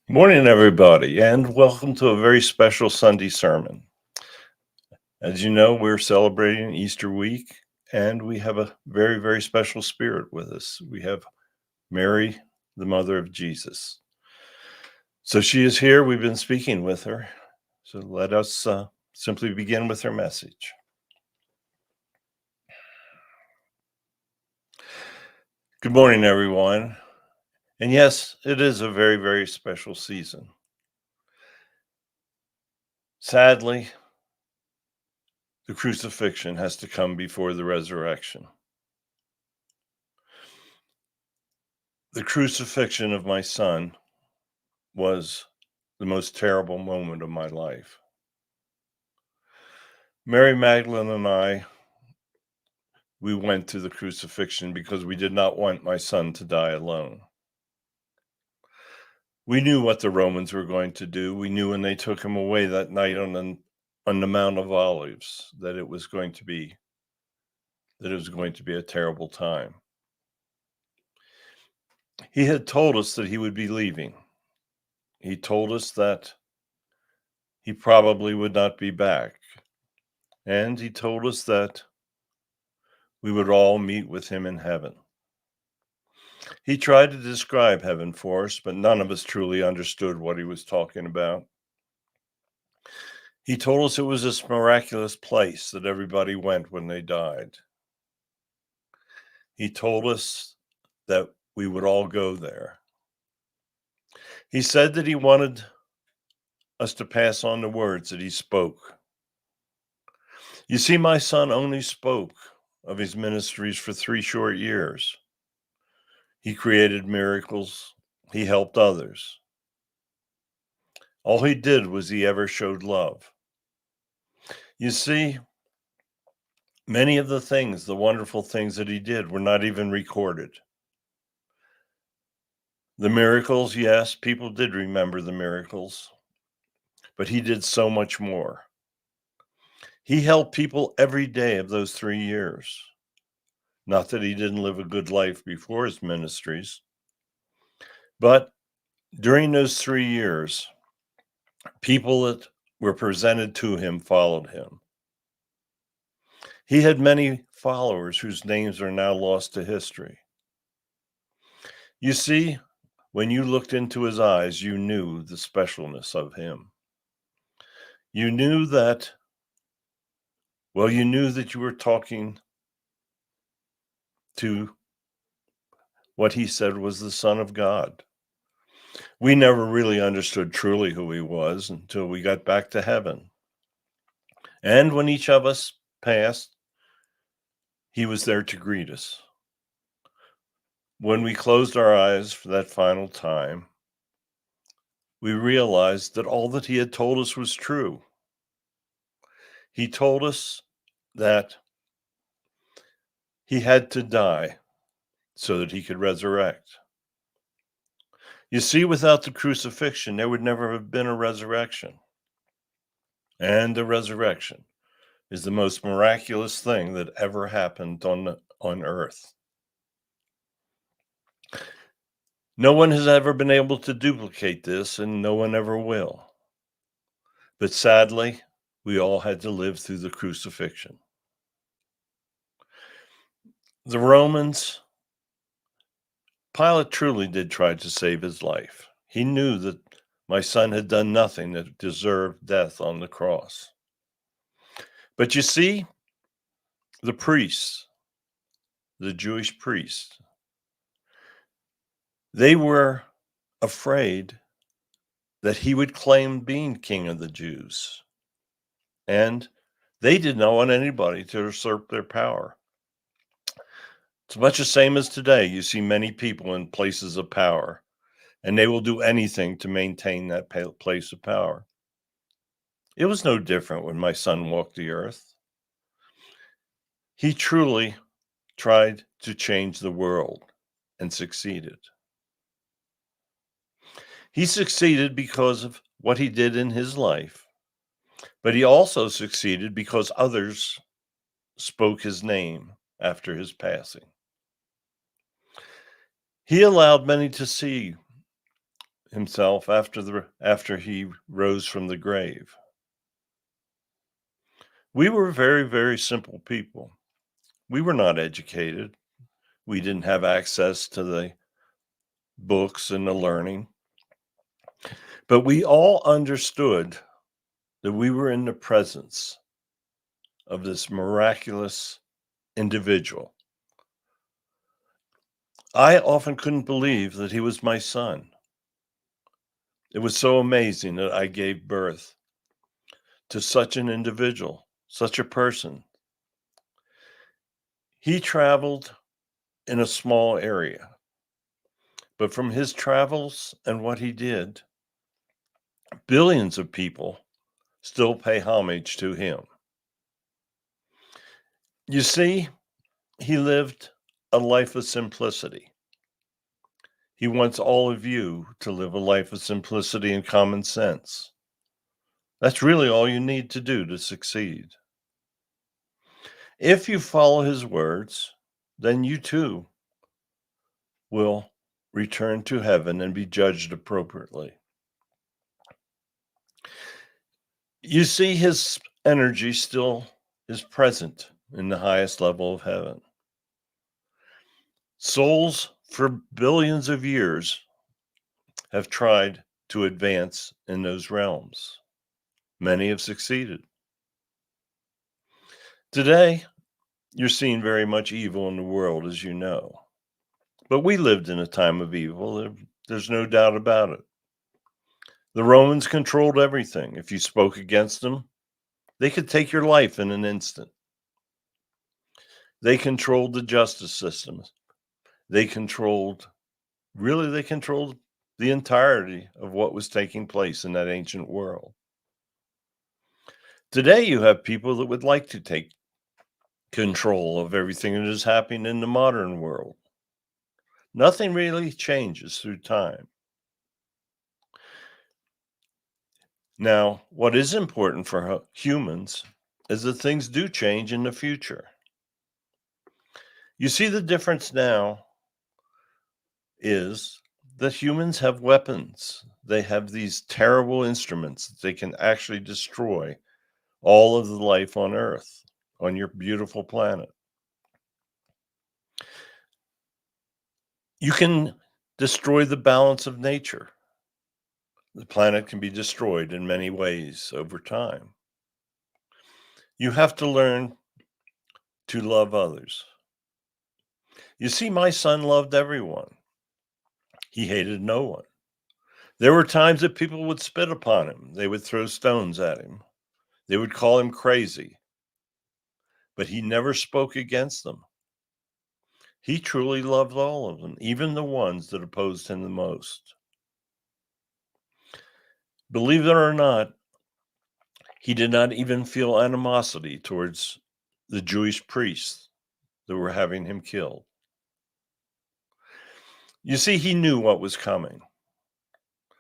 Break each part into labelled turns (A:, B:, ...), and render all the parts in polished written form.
A: Morning, everybody, and welcome to a very special Sunday sermon. As you know, we're celebrating Easter week, and we have a very, very special spirit with us. We have Mary, the mother of Jesus. So she is here. We've been speaking with her. So let us simply begin with her message. Good morning, everyone. And yes, it is a very, very special season. Sadly, the crucifixion has to come before the resurrection. The crucifixion of my son was the most terrible moment of my life. Mary Magdalene and I, we went to the crucifixion because we did not want my son to die alone. We knew what the Romans were going to do. We knew when they took him away that night on the Mount of Olives that it was going to be a terrible time. He had told us that he would be leaving. He told us that he probably would not be back. And he told us that we would all meet with him in heaven. He tried to describe heaven for us, but none of us truly understood what he was talking about. He told us it was this miraculous place that everybody went when they died. He told us that we would all go there. He said that he wanted us to pass on the words that he spoke. You see, my son only spoke of his ministries for 3 short years. He created miracles. He helped others. All he did was he ever showed love. You see, many of the things, the wonderful things that he did, were not even recorded. The miracles, yes, people did remember the miracles, but he did so much more. He helped people every day of those 3 years. Not that he didn't live a good life before his ministries, but during those 3 years, people that were presented to him followed him. He had many followers whose names are now lost to history. You see, when you looked into his eyes, you knew the specialness of him. You knew that, well, you knew that you were talking to what he said was the Son of God. We never really understood truly who he was until we got back to heaven. And when each of us passed, he was there to greet us. When we closed our eyes for that final time, we realized that all that he had told us was true. He told us that he had to die so that he could resurrect. You see, without the crucifixion, there would never have been a resurrection. And the resurrection is the most miraculous thing that ever happened on earth. No one has ever been able to duplicate this, and no one ever will. But sadly, we all had to live through the crucifixion. The Romans, Pilate truly did try to save his life. He knew that my son had done nothing that deserved death on the cross. But you see, the priests, the Jewish priests, they were afraid that he would claim being king of the Jews. And they did not want anybody to usurp their power. It's much the same as today. You see many people in places of power, and they will do anything to maintain that place of power. It was no different when my son walked the earth. He truly tried to change the world and succeeded. He succeeded because of what he did in his life, but he also succeeded because others spoke his name after his passing. He allowed many to see himself after he rose from the grave. We were very, very simple people. We were not educated. We didn't have access to the books and the learning, but we all understood that we were in the presence of this miraculous individual. I often couldn't believe that he was my son. It was so amazing that I gave birth to such an individual, such a person. He traveled in a small area, but from his travels and what he did, billions of people still pay homage to him. You see, he lived a life of simplicity. He wants all of you to live a life of simplicity and common sense. That's really all you need to do to succeed. If you follow his words, then you too will return to heaven and be judged appropriately. You see, his energy still is present in the highest level of heaven. Souls for billions of years have tried to advance in those realms. Many have succeeded. Today, you're seeing very much evil in the world, as you know. But we lived in a time of evil. There's no doubt about it. The Romans controlled everything. If you spoke against them, they could take your life in an instant. They controlled the justice system. They controlled the entirety of what was taking place in that ancient world. Today, you have people that would like to take control of everything that is happening in the modern world. Nothing really changes through time. Now, what is important for humans is that things do change in the future. You see, the difference now is that humans have weapons. They have these terrible instruments that they can actually destroy all of the life on Earth, on your beautiful planet. You can destroy the balance of nature. The planet can be destroyed in many ways over time. You have to learn to love others. You see, my son loved everyone. He hated no one. There were times that people would spit upon him. They would throw stones at him. They would call him crazy. But he never spoke against them. He truly loved all of them, even the ones that opposed him the most. Believe it or not, he did not even feel animosity towards the Jewish priests that were having him killed. You see, he knew what was coming.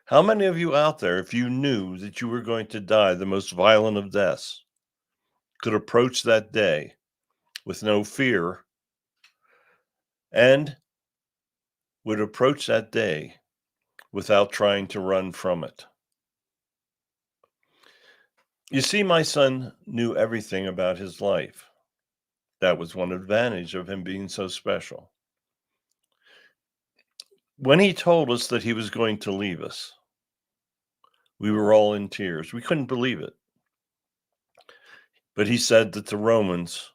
A: How many of you out there, if you knew that you were going to die the most violent of deaths, could approach that day with no fear and would approach that day without trying to run from it? You see, my son knew everything about his life. That was one advantage of him being so special. When he told us that he was going to leave us, we were all in tears. We couldn't believe it. But he said that the Romans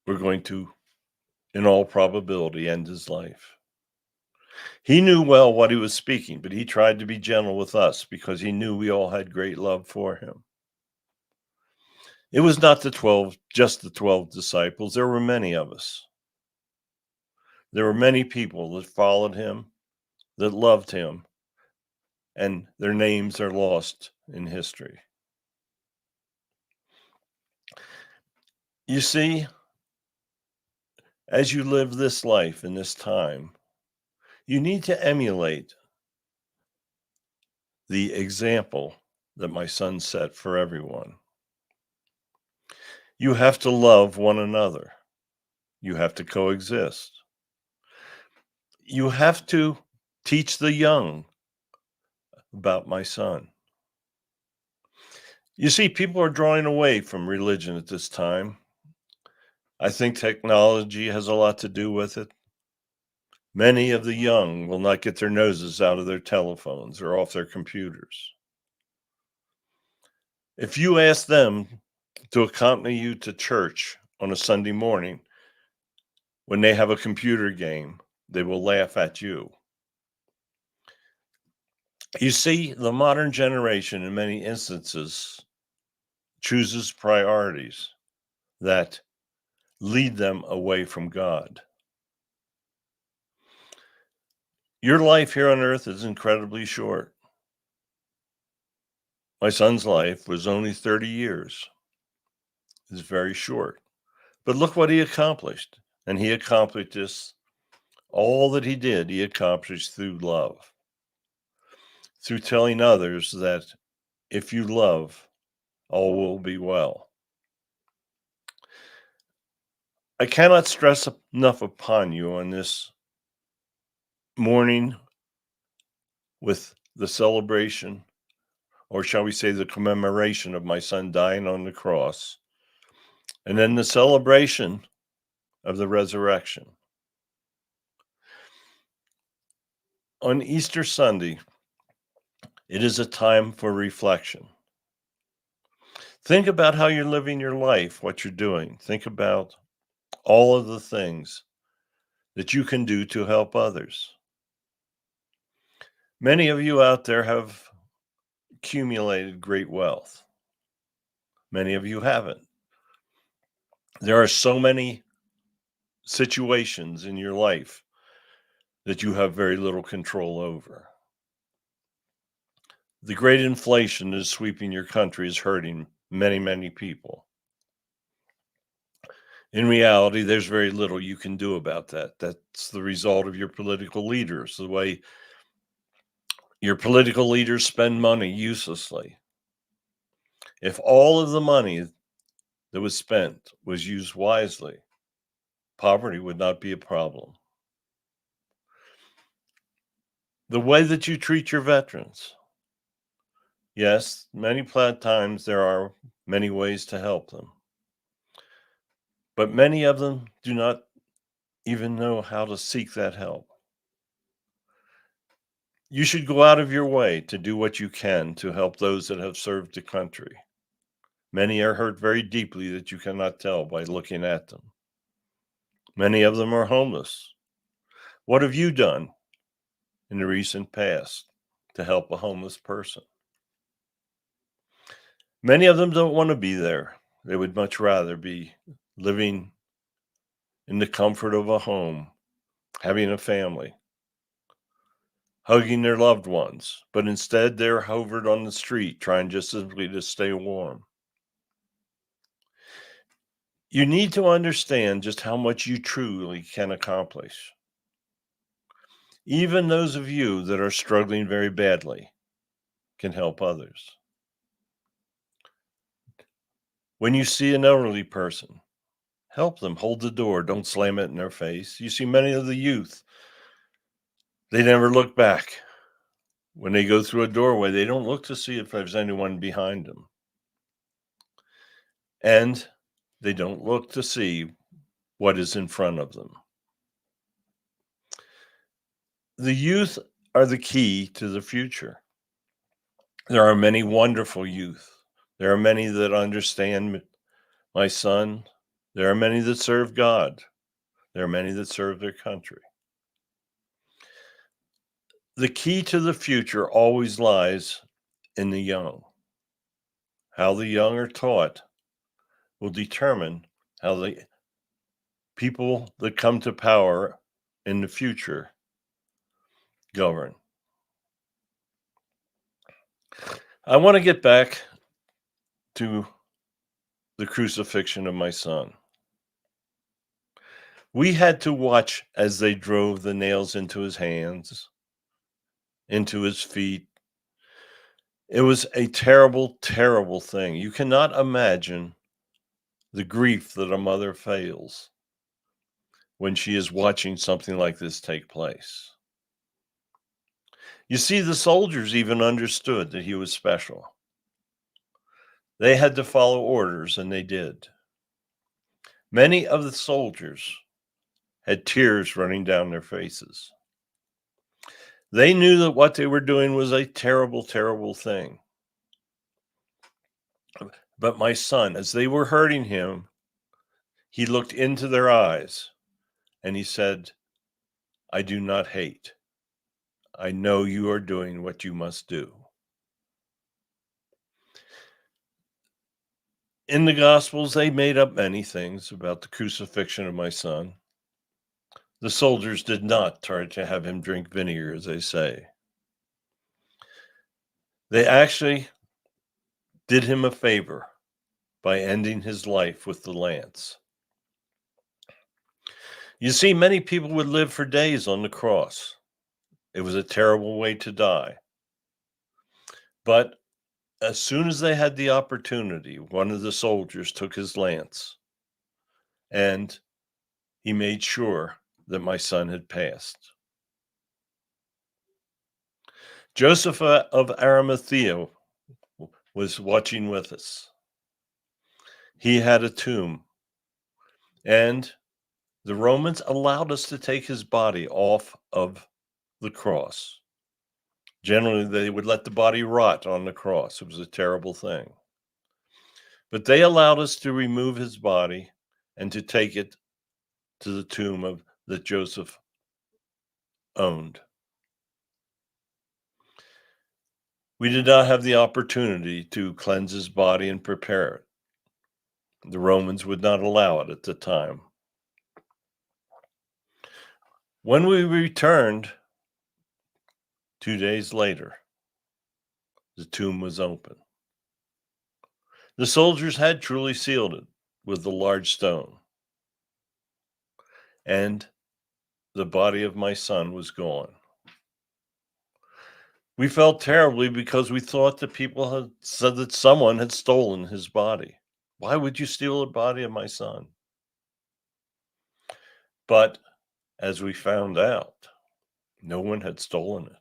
A: were going to, in all probability, end his life. He knew well what he was speaking, but he tried to be gentle with us because he knew we all had great love for him. It was not just the 12 disciples. There were many of us. There were many people that followed him, that loved him, and their names are lost in history. You see, as you live this life in this time, you need to emulate the example that my son set for everyone. You have to love one another. You have to coexist. You have to teach the young about my son. You see, people are drawing away from religion at this time. I think technology has a lot to do with it. Many of the young will not get their noses out of their telephones or off their computers. If you ask them to accompany you to church on a Sunday morning when they have a computer game, they will laugh at you. You see, the modern generation, in many instances, chooses priorities that lead them away from God. Your life here on earth is incredibly short. My son's life was only 30 years. It's very short. But look what he accomplished. And he accomplished this, all that he did, he accomplished through love, through telling others that if you love, all will be well. I cannot stress enough upon you on this morning with the celebration, or shall we say the commemoration of my son dying on the cross, and then the celebration of the resurrection. On Easter Sunday, it is a time for reflection. Think about how you're living your life, what you're doing. Think about all of the things that you can do to help others. Many of you out there have accumulated great wealth. Many of you haven't. There are so many situations in your life that you have very little control over. The great inflation that is sweeping your country is hurting many, many people. In reality, there's very little you can do about that. That's the result of your political leaders, the way your political leaders spend money uselessly. If all of the money that was spent was used wisely, poverty would not be a problem. The way that you treat your veterans. Yes, many times there are many ways to help them. But many of them do not even know how to seek that help. You should go out of your way to do what you can to help those that have served the country. Many are hurt very deeply that you cannot tell by looking at them. Many of them are homeless. What have you done in the recent past to help a homeless person? Many of them don't want to be there. They would much rather be living in the comfort of a home, having a family, hugging their loved ones, but instead they're hovered on the street trying just simply to stay warm. You need to understand just how much you truly can accomplish. Even those of you that are struggling very badly can help others. When you see an elderly person, help them, hold the door, don't slam it in their face. You see many of the youth, they never look back. When they go through a doorway, they don't look to see if there's anyone behind them. And they don't look to see what is in front of them. The youth are the key to the future. There are many wonderful youth. There are many that understand my son. There are many that serve God. There are many that serve their country. The key to the future always lies in the young. How the young are taught will determine how the people that come to power in the future govern. I want to get back to the crucifixion of my son. We had to watch as they drove the nails into his hands, into his feet. It was a terrible, terrible thing. You cannot imagine the grief that a mother feels when she is watching something like this take place. You see, the soldiers even understood that he was special. They had to follow orders, and they did. Many of the soldiers had tears running down their faces. They knew that what they were doing was a terrible, terrible thing. But my son, as they were hurting him, he looked into their eyes and he said, I do not hate. I know you are doing what you must do. In the Gospels, they made up many things about the crucifixion of my son. The soldiers did not try to have him drink vinegar, as they say. They actually did him a favor by ending his life with the lance. You see, many people would live for days on the cross. It was a terrible way to die. But as soon as they had the opportunity, one of the soldiers took his lance and he made sure that my son had passed. Joseph of Arimathea was watching with us. He had a tomb, and the Romans allowed us to take his body off of the cross. Generally, they would let the body rot on the cross. It was a terrible thing. But they allowed us to remove his body and to take it to the tomb that Joseph owned. We did not have the opportunity to cleanse his body and prepare it. The Romans would not allow it at the time. When we returned 2 days later, the tomb was open. The soldiers had truly sealed it with a large stone, and the body of my son was gone. We felt terribly because we thought that people had said that someone had stolen his body. Why would you steal the body of my son? But as we found out, no one had stolen it.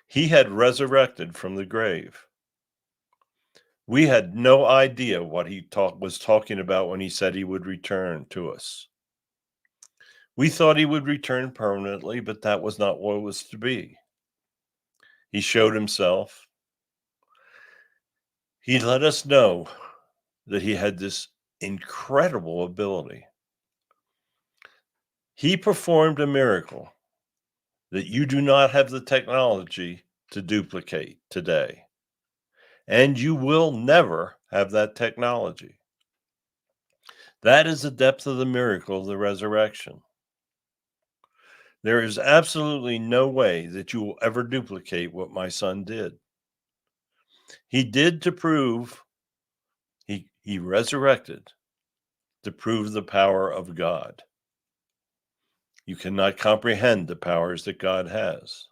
A: He had resurrected from the grave. We had no idea what he was talking about when he said he would return to us. We thought he would return permanently, but that was not what it was to be. He showed himself. He let us know that he had this incredible ability. He performed a miracle that you do not have the technology to duplicate today. And you will never have that technology. That is the depth of the miracle of the resurrection. There is absolutely no way that you will ever duplicate what my son did. He did to prove, he resurrected to prove the power of God. You cannot comprehend the powers that God has.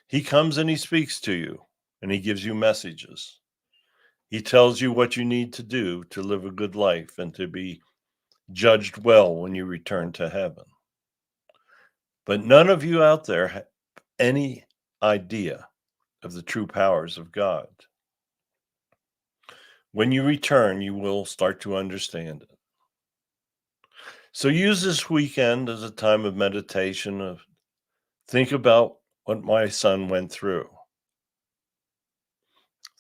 A: He comes and he speaks to you, and he gives you messages. He tells you what you need to do to live a good life and to be judged well when you return to heaven. But none of you out there have any idea of the true powers of God. When you return, you will start to understand it. So use this weekend as a time of meditation. Think about what my son went through.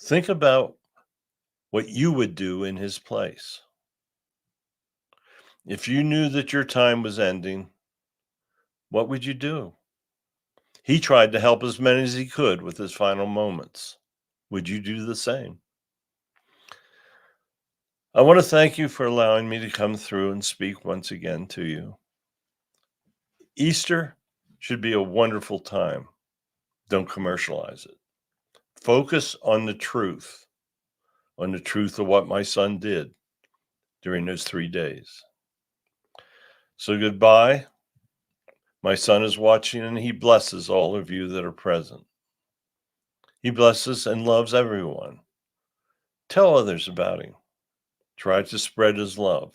A: Think about what you would do in his place. If you knew that your time was ending, what would you do? He tried to help as many as he could with his final moments. Would you do the same? I want to thank you for allowing me to come through and speak once again to you. Easter should be a wonderful time. Don't commercialize it. Focus on the truth of what my son did during those 3 days. So goodbye. My son is watching, and he blesses all of you that are present. He blesses and loves everyone. Tell others about him. Try to spread his love.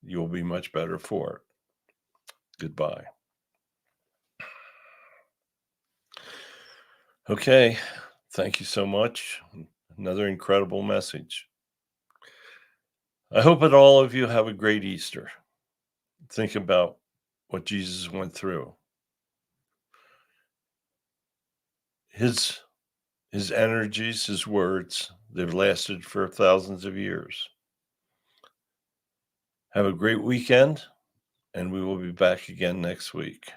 A: You will be much better for it. Goodbye. Okay. Thank you so much. Another incredible message. I hope that all of you have a great Easter. Think about what Jesus went through. His his energies, his words, they've lasted for thousands of years. Have a great weekend, and we will be back again next week.